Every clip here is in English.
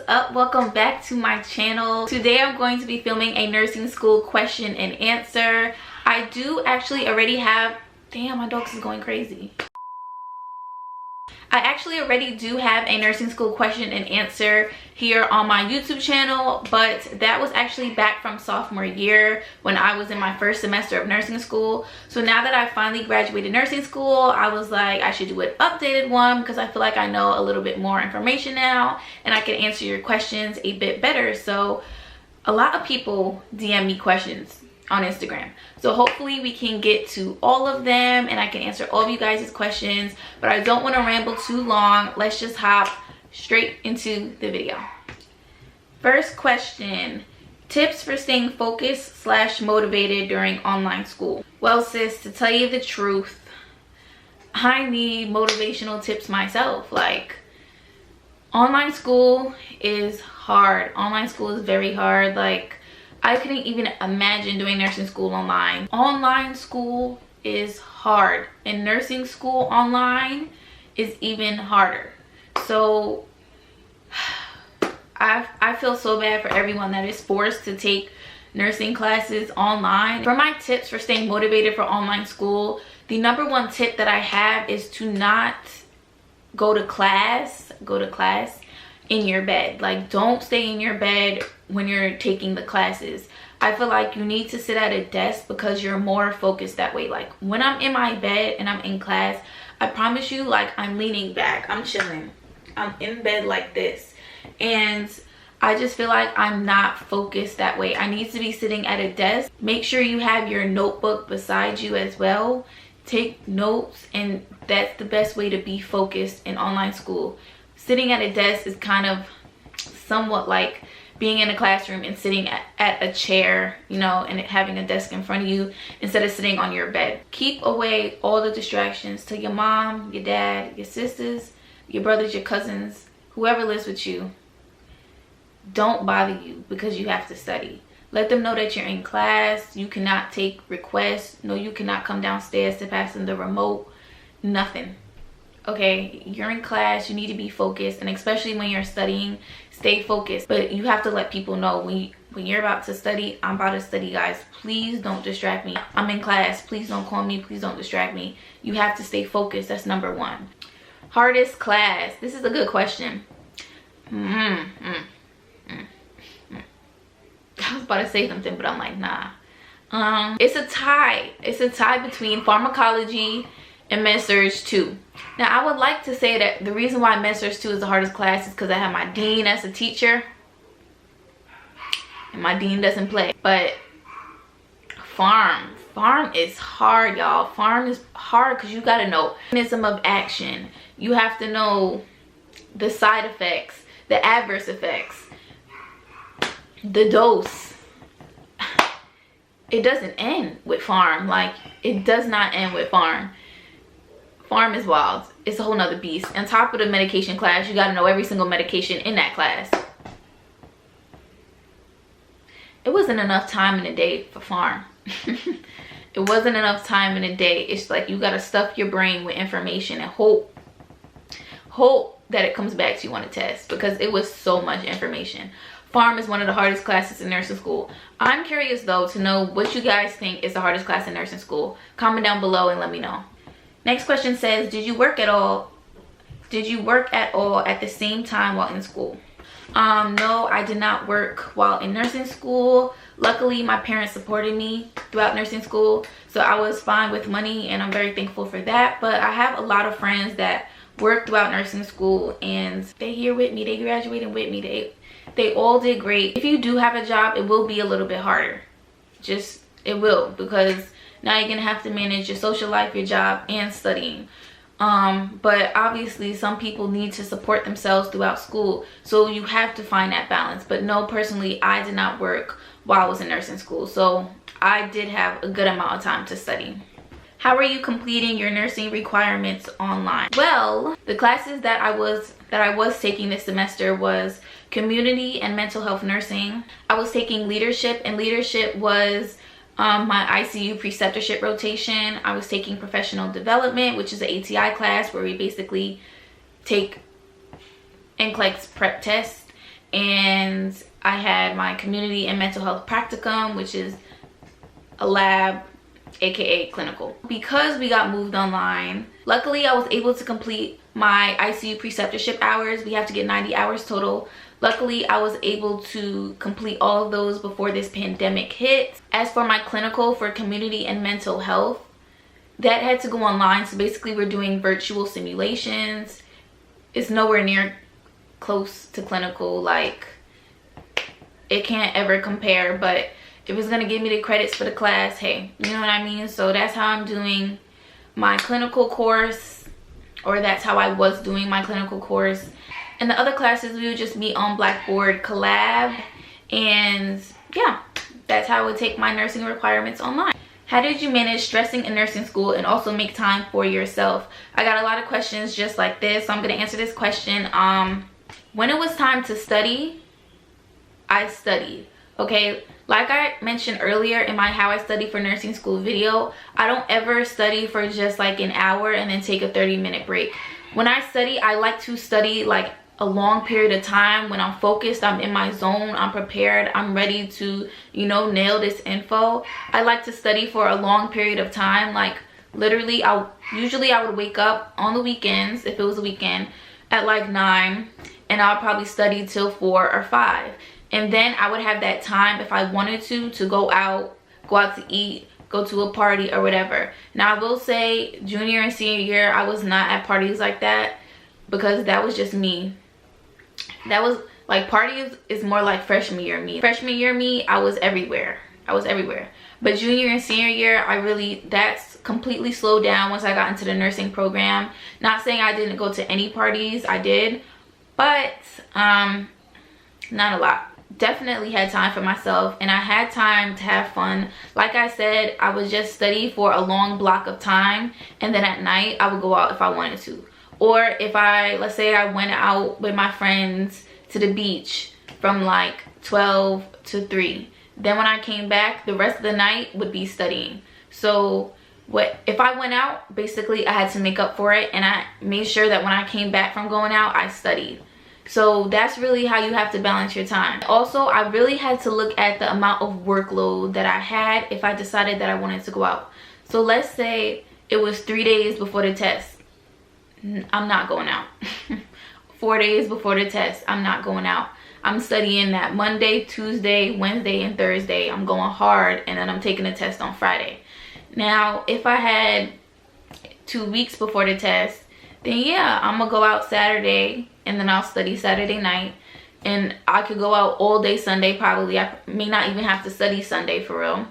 up? Welcome back to my channel. Today I'm going to be filming a nursing school question and answer. I do actually already have, damn, my dog's is going crazy. I actually already do have a nursing school question and answer here on my YouTube channel, but that was actually back from sophomore year when I was in my first semester of nursing school. So now that I finally graduated nursing school, I was like, I should do an updated one because I feel like I know a little bit more information now and I can answer your questions a bit better. So a lot of people DM me questions on Instagram, so hopefully we can get to all of them and I can answer all of you guys' questions, but I don't want to ramble too long. Let's just hop straight into the video. First question: tips for staying focused / motivated during online school. Well sis, to tell you the truth, I need motivational tips myself. Like, online school is hard. Online school is very hard. Like, I couldn't even imagine doing nursing school online. Online school is hard, and nursing school online is even harder. So I feel so bad for everyone that is forced to take nursing classes online. For my tips for staying motivated for online school, the number one tip that I have is to not go to class in your bed. Like, don't stay in your bed when you're taking the classes. I feel like you need to sit at a desk because you're more focused that way. Like, when I'm in my bed and I'm in class, I promise you, like, I'm leaning back, I'm chilling, I'm in bed like this, and I just feel like I'm not focused that way. I need to be sitting at a desk. Make sure you have your notebook beside you as well. Take notes, and that's the best way to be focused in online school. Sitting at a desk is kind of somewhat like being in a classroom and sitting at a chair, you know, and having a desk in front of you instead of sitting on your bed. Keep away all the distractions. To your mom, your dad, your sisters, your brothers, your cousins, whoever lives with you, don't bother you because you have to study. Let them know that you're in class. You cannot take requests. No, you cannot come downstairs to pass them the remote. Nothing. Okay, you're in class, you need to be focused, and especially when you're studying, stay focused. But you have to let people know when you're about to study, I'm about to study, guys. Please don't distract me. I'm in class. Please don't call me. Please don't distract me. You have to stay focused. That's number one. Hardest class. This is a good question. I was about to say something, but I'm like, nah. It's a tie. It's a tie between pharmacology and med-surg 2. Now, I would like to say that the reason why med-surg 2 is the hardest class is because I have my dean as a teacher, and my dean doesn't play. But pharm is hard, y'all. Pharm is hard because you gotta know mechanism of action. You have to know the side effects, the adverse effects, the dose. It doesn't end with pharm. Like, it does not end with pharm. Pharm is wild. It's a whole nother beast. On top of the medication class, you gotta know every single medication in that class. It wasn't enough time in the day for pharm. It wasn't enough time in the day. It's like you gotta stuff your brain with information and hope that it comes back to you on a test, because it was so much information. Pharm is one of the hardest classes in nursing school. I'm curious though to know what you guys think is the hardest class in nursing school. Comment down below and let me know. Next question says, did you work at all at the same time while in school? No, I did not work while in nursing school. Luckily, my parents supported me throughout nursing school, so I was fine with money, and I'm very thankful for that. But I have a lot of friends that worked throughout nursing school, and they here with me, they graduated with me, they all did great. If you do have a job, it will be a little bit harder. It will, because now you're gonna have to manage your social life, your job, and studying. But obviously some people need to support themselves throughout school, so you have to find that balance. But no, personally, I did not work while I was in nursing school, so I did have a good amount of time to study. How are you completing your nursing requirements online? Well, the classes that I was taking this semester was community and mental health nursing. I was taking leadership, and leadership was my ICU preceptorship rotation. I was taking professional development, which is an ATI class where we basically take NCLEX prep tests. and I had my community and mental health practicum, which is a lab, aka clinical. Because we got moved online, luckily I was able to complete my ICU preceptorship hours. We have to get 90 hours total. Luckily I was able to complete all of those before this pandemic hit. As for my clinical for community and mental health, that had to go online. So basically we're doing virtual simulations. It's nowhere near close to clinical. Like, it can't ever compare, but if it's gonna give me the credits for the class, hey, you know what I mean? So that's how I'm doing my clinical course, or that's how I was doing my clinical course. And the other classes, we would just meet on Blackboard Collab, and yeah, that's how I would take my nursing requirements online. How did you manage stressing in nursing school and also make time for yourself? I got a lot of questions just like this, so I'm gonna answer this question. When it was time to study, I studied, okay? Like I mentioned earlier in my how I study for nursing school video, I don't ever study for just like an hour and then take a 30-minute break. When I study, I like to study like a long period of time. When I'm focused, I'm in my zone, I'm prepared, I'm ready to, you know, nail this info. I like to study for a long period of time. Like literally, usually I would wake up on the weekends, if it was a weekend, at like 9, and I'll probably study till 4 or 5. And then I would have that time, if I wanted to go out to eat, go to a party or whatever. Now I will say junior and senior year, I was not at parties like that, because that was just me. That was like, parties is more like freshman year me. Freshman year me, I was everywhere. But junior and senior year, that's completely slowed down once I got into the nursing program. Not saying I didn't go to any parties, I did, but not a lot. Definitely had time for myself, and I had time to have fun. Like I said, I would just study for a long block of time, and then at night I would go out if I wanted to. Or if let's say I went out with my friends to the beach from like 12 to 3. Then when I came back, the rest of the night would be studying. So if I went out, basically I had to make up for it, and I made sure that when I came back from going out, I studied. So that's really how you have to balance your time. Also, I really had to look at the amount of workload that I had if I decided that I wanted to go out. So let's say it was 3 days before the test. I'm not going out. 4 days before the test, I'm not going out. I'm studying that Monday, Tuesday, Wednesday, and Thursday. I'm going hard, and then I'm taking a test on Friday. Now, if I had 2 weeks before the test, then yeah, I'm gonna go out Saturday, and then I'll study Saturday night, and I could go out all day Sunday probably. I may not even have to study Sunday for real.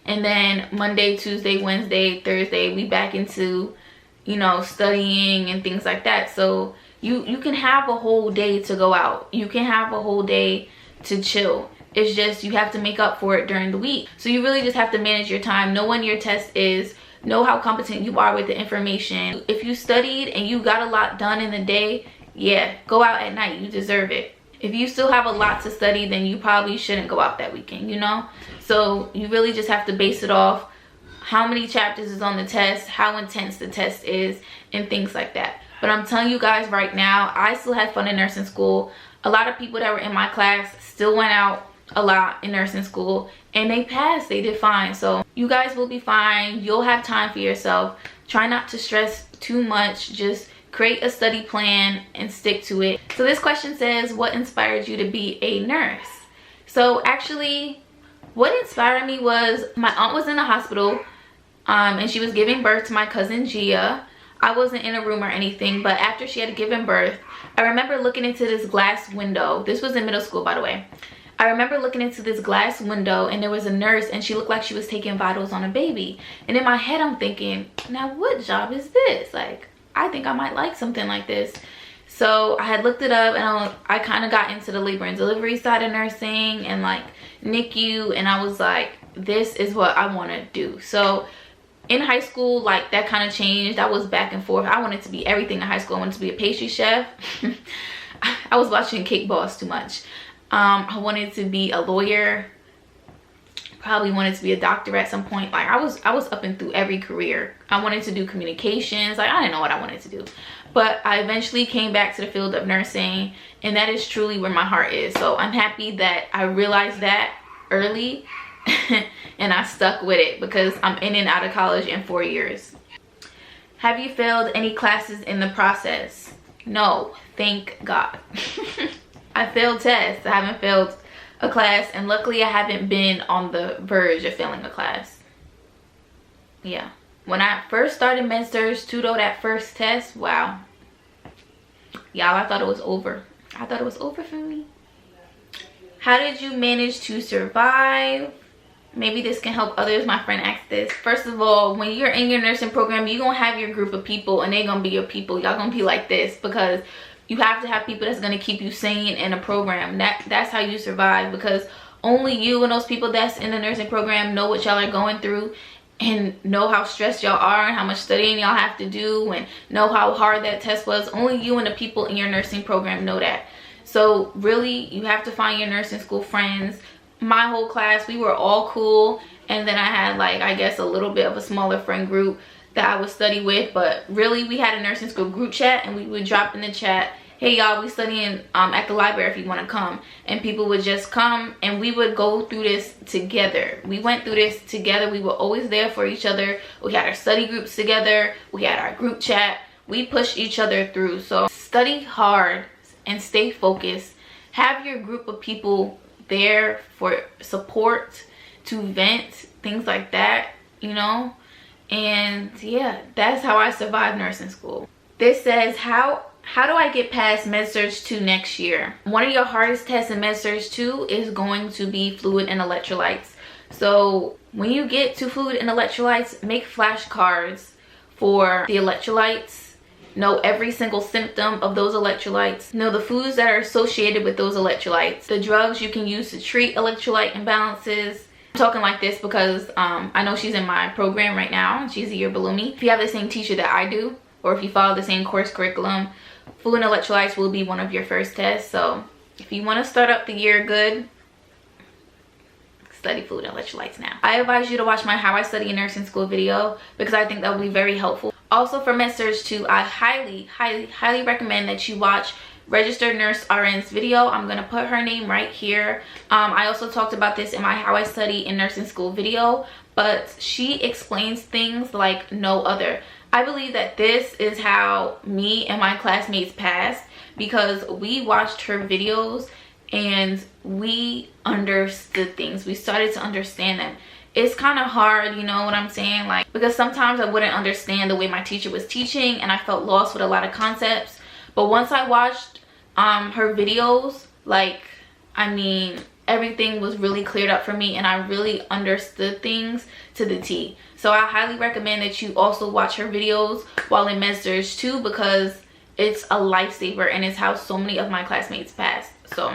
And then Monday, Tuesday, Wednesday, Thursday, we back into, you know, studying and things like that. So you can have a whole day to go out. You can have a whole day to chill. It's just you have to make up for it during the week. So you really just have to manage your time, know when your test is, know how competent you are with the information. If you studied and you got a lot done in the day, yeah, go out at night. You deserve it. If you still have a lot to study, then you probably shouldn't go out that weekend, you know? So you really just have to base it off how many chapters is on the test, how intense the test is, and things like that. But I'm telling you guys right now, I still had fun in nursing school. A lot of people that were in my class still went out a lot in nursing school, and they passed. They did fine. So you guys will be fine. You'll have time for yourself. Try not to stress too much. Just create a study plan and stick to it. So this question says, what inspired you to be a nurse? So actually, what inspired me was my aunt was in the hospital, and she was giving birth to my cousin Gia. I wasn't in a room or anything, but after she had given birth, I remember looking into this glass window. This was in middle school, by the way. I remember looking into this glass window, and there was a nurse, and she looked like she was taking vitals on a baby. And in my head, I'm thinking, now what job is this? Like, I think I might like something like this. So I had looked it up, and I kind of got into the labor and delivery side of nursing and like NICU, and I was like, this is what I want to do. So in high school, like, that kind of changed. I was back and forth. I wanted to be everything in high school. I wanted to be a pastry chef. I was watching Cake Boss too much. I wanted to be a lawyer. probably wanted to be a doctor at some point. Like I was up and through every career. I wanted to do communications. Like I didn't know what I wanted to do, but I eventually came back to the field of nursing, and that is truly where my heart is. So I'm happy that I realized that early and I stuck with it, because I'm in and out of college in 4 years. Have you failed any classes in the process? No, thank God. I failed tests. I haven't failed a class, and luckily I haven't been on the verge of failing a class. Yeah. When I first started med-surg too though, that first test, wow. Y'all, I thought it was over. I thought it was over for me. How did you manage to survive? Maybe this can help others. My friend asked this. First of all, when you're in your nursing program, you're gonna have your group of people, and they're gonna be your people. Y'all gonna be like this, because you have to have people that's gonna keep you sane in a program. That's how you survive, because only you and those people that's in the nursing program know what y'all are going through, and know how stressed y'all are, and how much studying y'all have to do, and know how hard that test was. Only you and the people in your nursing program know that. So really, you have to find your nursing school friends. My whole class, we were all cool, and then I had, like, I guess a little bit of a smaller friend group that I would study with. But really, we had a nursing school group chat, and we would drop in the chat, hey y'all, we studying at the library if you want to come. And people would just come, and we would go through this together. We went through this together. We were always there for each other. We had our study groups together. We had our group chat. We pushed each other through. So study hard and stay focused. Have your group of people there for support, to vent, things like that, you know. And yeah, that's how I survived nursing school. This says, how do I get past med-surg 2 next year? One of your hardest tests in med-surg 2 is going to be fluid and electrolytes. So when you get to fluid and electrolytes, make flashcards for the electrolytes. Know every single symptom of those electrolytes. Know the foods that are associated with those electrolytes. The drugs you can use to treat electrolyte imbalances. I'm talking like this because I know she's in my program right now. She's a year below me. If you have the same teacher that I do, or if you follow the same course curriculum, fluid and electrolytes will be one of your first tests. So if you want to start up the year good, study fluid and electrolytes now. I advise you to watch my How I Study in Nursing School video, because I think that will be very helpful. Also for med-surg 2, I highly recommend that you watch Registered Nurse RN's video. I'm going to put her name right here. I also talked about this in my How I Study in Nursing School video, but she explains things like no other. I believe that this is how me and my classmates passed, because we watched her videos and we understood things. We started to understand them. It's kind of hard, you know what I'm saying? Like, because sometimes I wouldn't understand the way my teacher was teaching, and I felt lost with a lot of concepts. But once I watched her videos, like, I mean, everything was really cleared up for me, and I really understood things to the T. So I highly recommend that you also watch her videos while in med-surg 2, because it's a lifesaver, and it's how so many of my classmates passed. So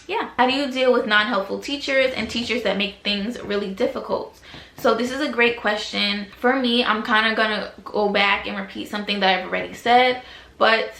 yeah. How do you deal with non-helpful teachers and teachers that make things really difficult? So this is a great question. For me, I'm kind of gonna go back and repeat something that I've already said, but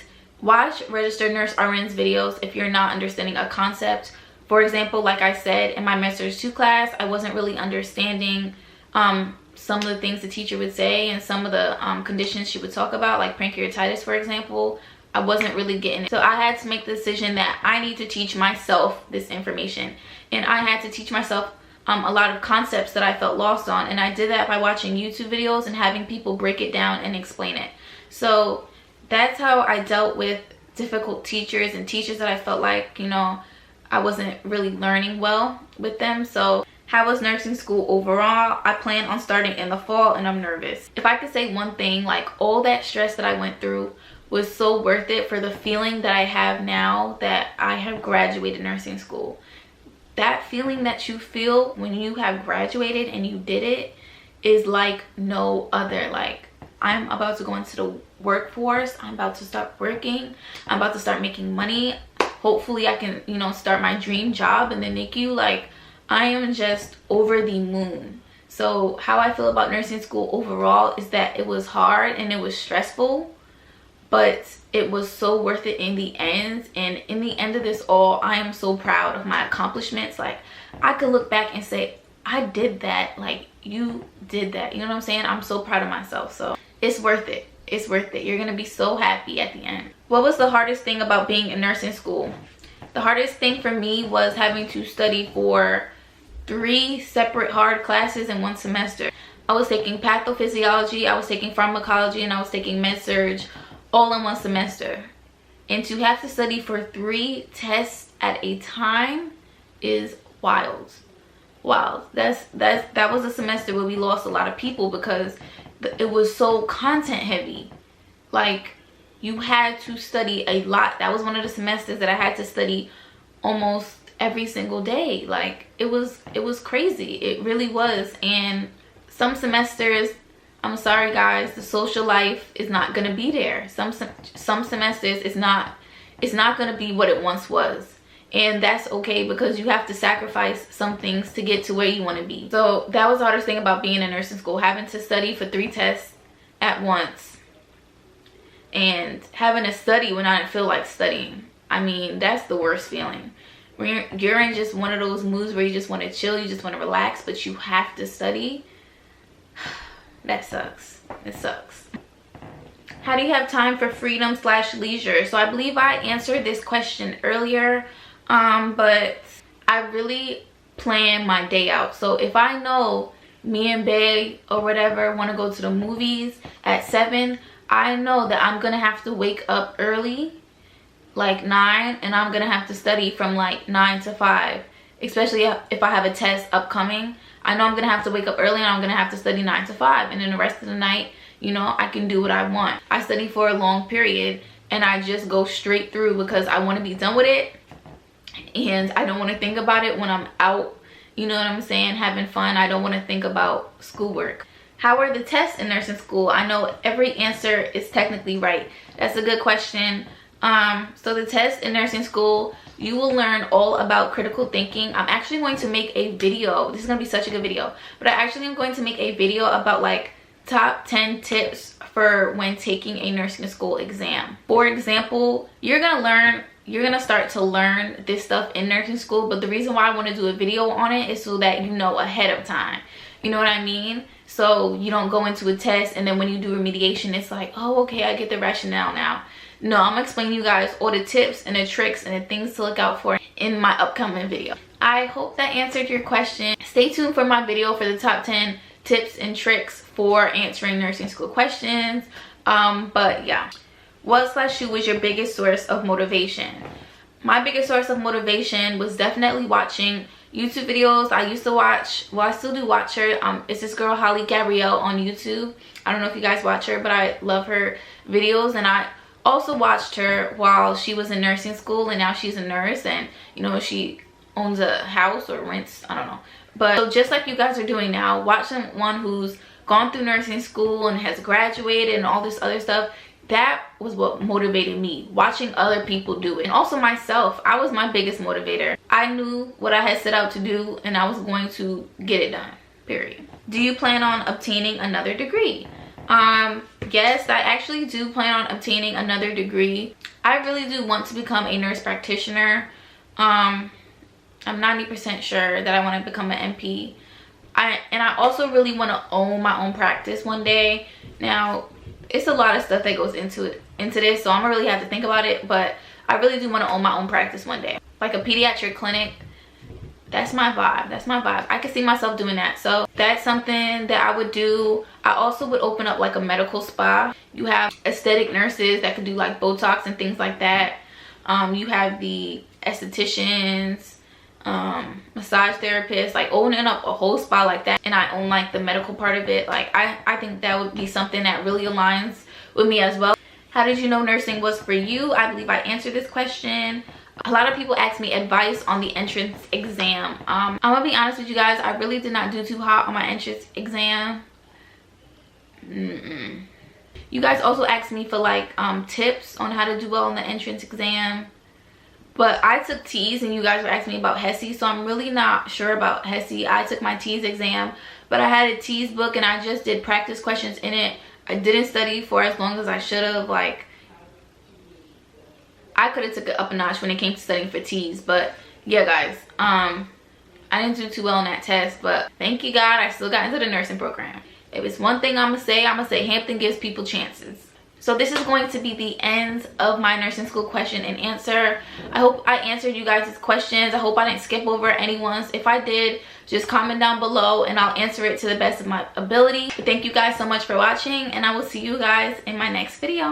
watch Registered Nurse RN's videos if you're not understanding a concept. For example, like I said, in my med-surg 2 class, I wasn't really understanding some of the things the teacher would say, and some of the conditions she would talk about, like pancreatitis, for example. I wasn't really getting it. So I had to make the decision that I need to teach myself this information. And I had to teach myself a lot of concepts that I felt lost on. And I did that by watching YouTube videos and having people break it down and explain it. So that's how I dealt with difficult teachers and teachers that I felt like, you know, I wasn't really learning well with them. So how was nursing school overall? I plan on starting in the fall, and I'm nervous. If I could say one thing, like, all that stress that I went through was so worth it for the feeling that I have now that I have graduated nursing school. That feeling that you feel when you have graduated and you did it is like no other. Like, I'm about to go into the workforce. I'm about to start working. I'm about to start making money. Hopefully I can, you know, start my dream job in the NICU. Like, I am just over the moon. So how I feel about nursing school overall is that it was hard and it was stressful, but it was so worth it in the end. And in the end of this all, I am so proud of my accomplishments. Like, I could look back and say I did that. Like, you did that. You know what I'm saying? I'm so proud of myself. So it's worth it. It's worth it. You're gonna be so happy at the end. What was the hardest thing about being in nursing school? The hardest thing for me was having to study for 3 separate hard classes in 1 semester. I was taking pathophysiology, I was taking pharmacology, and I was taking med-surg all in 1 semester. And to have to study for 3 tests at a time is wild. Wow, that was a semester where we lost a lot of people because it was so content heavy. Like, you had to study a lot. That was one of the semesters that I had to study almost every single day. Like, it was crazy. It really was. And some semesters, I'm sorry guys, the social life is not gonna be there. Some semesters it's not gonna be what it once was. And that's okay, because you have to sacrifice some things to get to where you want to be. So that was the hardest thing about being in nursing school, having to study for 3 tests at once and having to study when I didn't feel like studying. I mean, that's the worst feeling. When you're in just one of those moods where you just want to chill, you just want to relax, but you have to study. That sucks. It sucks. How do you have time for freedom / leisure? So I believe I answered this question earlier. But I really plan my day out. So if I know me and Bae or whatever want to go to the movies at 7, I know that I'm gonna have to wake up early, like 9, and I'm gonna have to study from like 9 to 5, especially if I have a test upcoming. I know I'm gonna have to wake up early and I'm gonna have to study 9 to 5, and then the rest of the night, you know, I can do what I want. I study for a long period and I just go straight through because I want to be done with it. And I don't want to think about it when I'm out, you know what I'm saying, having fun. I don't want to think about schoolwork. How are the tests in nursing school? I know every answer is technically right. That's a good question. So the tests in nursing school, you will learn all about critical thinking. I'm actually going to make a video. This is going to be such a good video. But I actually am going to make a video about like top 10 tips for when taking a nursing school exam. For example, you're gonna start to learn this stuff in nursing school, but the reason why I want to do a video on it is so that you know ahead of time. You know what I mean? So you don't go into a test and then when you do remediation, it's like, oh, okay, I get the rationale now. No, I'm gonna explain you guys all the tips and the tricks and the things to look out for in my upcoming video. I hope that answered your question. Stay tuned for my video for the top 10 tips and tricks for answering nursing school questions. But yeah. What / who was your biggest source of motivation? My biggest source of motivation was definitely watching YouTube videos. I used to watch, well, I still do watch her. It's this girl, Holly Gabrielle, on YouTube. I don't know if you guys watch her, but I love her videos. And I also watched her while she was in nursing school, and now she's a nurse, and you know, she owns a house or rents, I don't know. But so just like you guys are doing now, watching one who's gone through nursing school and has graduated and all this other stuff, that was what motivated me, watching other people do it. And also myself, I was my biggest motivator. I knew what I had set out to do and I was going to get it done, period. Do you plan on obtaining another degree? Yes, I actually do plan on obtaining another degree. I really do want to become a nurse practitioner. I'm 90% sure that I want to become an NP. I also really want to own my own practice one day. Now, it's a lot of stuff that goes into this, so I'm gonna really have to think about it, but I really do want to own my own practice one day, like a pediatric clinic. That's my vibe. That's my vibe. I could see myself doing that, so that's something that I would do. I also would open up like a medical spa. You have aesthetic nurses that could do like Botox and things like that. You have the estheticians, massage therapists, like opening up a whole spa like that, and I own like the medical part of it. Like I think that would be something that really aligns with me as well. How did you know nursing was for you? I believe I answered this question. A lot of people ask me advice on the entrance exam. I'm gonna be honest with you guys, I really did not do too hot on my entrance exam. You guys also asked me for like tips on how to do well on the entrance exam. But I took TEAS and you guys were asking me about HESI, so I'm really not sure about HESI. I took my TEAS exam, but I had a TEAS book and I just did practice questions in it. I didn't study for as long as I should have. Like, I could have took it up a notch when it came to studying for TEAS. But yeah, guys, I didn't do too well on that test, but thank you God, I still got into the nursing program. If it's one thing I'm gonna say Hampton gives people chances. So this is going to be the end of my nursing school question and answer. I hope I answered you guys' questions. I hope I didn't skip over anyone's. If I did, just comment down below and I'll answer it to the best of my ability. But thank you guys so much for watching, and I will see you guys in my next video.